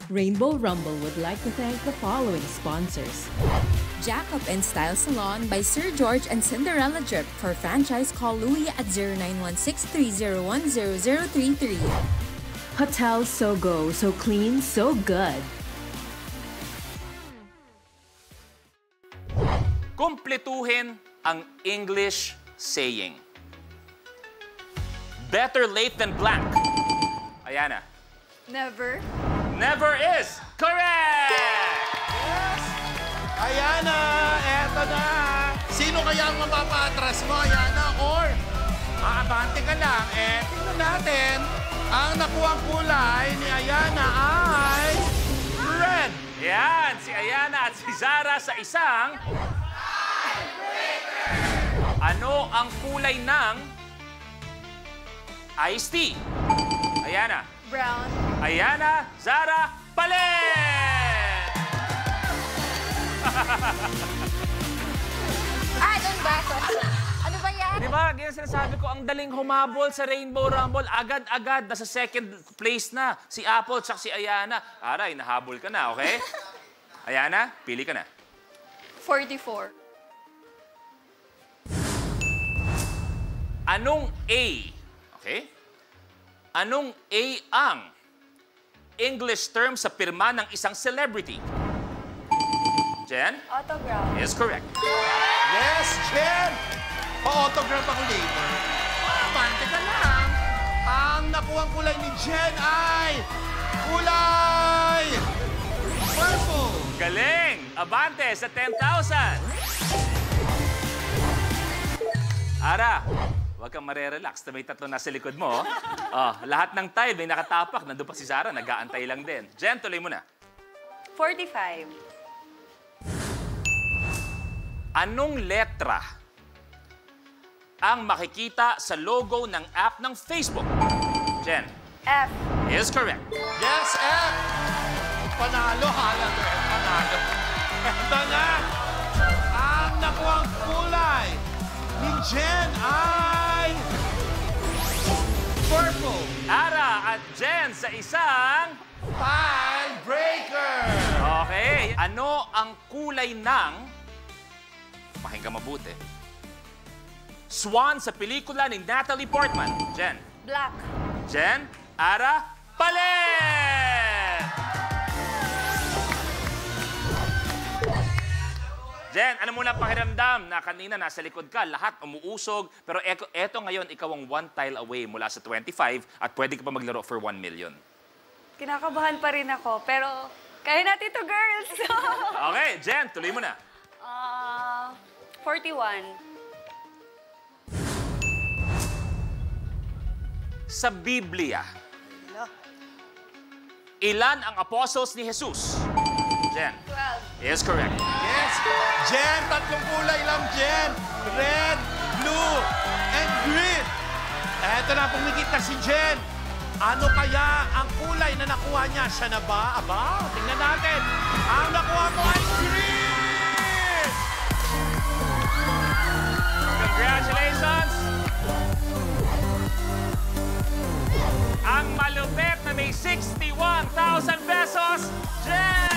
Rainbow Rumble would like to thank the following sponsors. Jack Up and Style Salon by Sir George and Cinderella Drip. For franchise, call Louie at 0916-301-0033. Hotel Sogo, so clean, so good. Kumpletuhin ang English saying. Better late than blank. Ayana. Never. Never is correct! Yes! Ayana, eto na. Sino kaya ang mapapa-atras mo, Ayana? Or, aabante ka lang. Tingnan natin. Ang nakuhang kulay ni Ayana ay red. Yan, si Ayana at si Zara sa isang... Ano ang kulay ng iced tea? Ayana. Brown. Ayana, Zara, palit! Doon ba? Ano ba yan? Di ba, ganyan sinasabi ko, ang daling humabol sa Rainbow Rumble. Agad-agad, nasa second place na. Si Apple at si Ayana. Aray, nahabol ka na, okay? Ayana, pili ka na. 44. Anong A? Okay? Anong A ang English term sa pirma ng isang celebrity? Jen? Autograph. Is correct. Yes, Jen! Pa-autograph ako later. Abante ka lang. Ang nakuhang kulay ni Jen ay kulay purple. Galing! Abante sa 10,000. Ara, huwag kang marerelax na may tatlo nasa likod mo. Lahat ng tile may nakatapak. Nandun pa si Zara, nag-aantay lang din. Jen, tuloy mo na. 45. Anong letra ang makikita sa logo ng app ng Facebook? Jen. F. Is correct. Yes, F! Panalo, halaga. Panalo. Ito na! Ang nakuhang kulay ni Jen ay purple. Ara at Jen sa isang... Pile breaker. Okay. Ano ang kulay ng... Pakinggan mabuti. Swan sa pelikula ni Natalie Portman. Jen. Black. Jen. Ara. Palit! Jen, ano muna pakiramdam na kanina nasa likod ka, lahat umuusog, pero eto ngayon, ikaw ang one tile away mula sa 25 at pwede ka pa maglaro for 1 million. Kinakabahan pa rin ako, pero kaya natin to, girls. Okay, Jen, tuloy mo na. 41. Sa Biblia, ilan ang apostles ni Jesus? Jen. 12. Is correct. Yes. Jen, tatlong kulay lang, Jen. Red, blue, and green. Eto na, pumikit na si Jen. Ano kaya ang kulay na nakuha niya? Siya na ba? Aba, tingnan natin. Ang nakuha mo ay green! Congratulations! Ang malupit na may 61,000 pesos, Jen!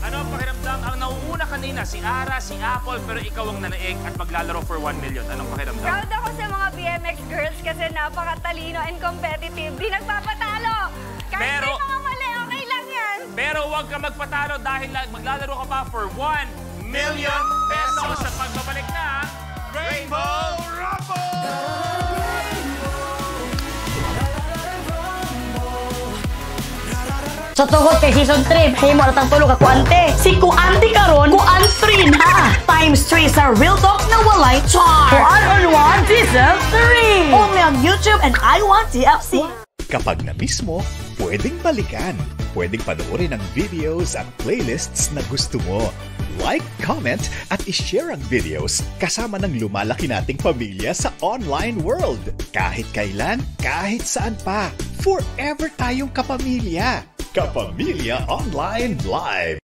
Ano ang pakiramdam? Ang nauuna kanina, si Ara, si Apple, pero ikaw ang nanaig at maglalaro for 1 million. Anong pakiramdam? Proud ako sa mga BMX girls kasi napakatalino and competitive. Di nagpapatalo. Kahit Pero- may mga mali, okay lang yan. Pero huwag ka magpatalo dahil maglalaro ka pa for 1 million pesos sa pagbabalik na Rainbow Rumble! Sa tuhod kay season 3, himo na tang tulo ka kuante. Si kuante karon, kuantrin ha. Times 3 sa Real Talk na walay char. Kuan on 1 season 3. Only on YouTube and I Want TFC. Kapag na-miss mo, pwedeng balikan. Pwedeng panoorin ang videos at playlists na gusto mo. Like, comment, at ishare ang videos kasama ng lumalaki nating pamilya sa online world. Kahit kailan, kahit saan pa. Forever tayong kapamilya. Kapamilya Online Live.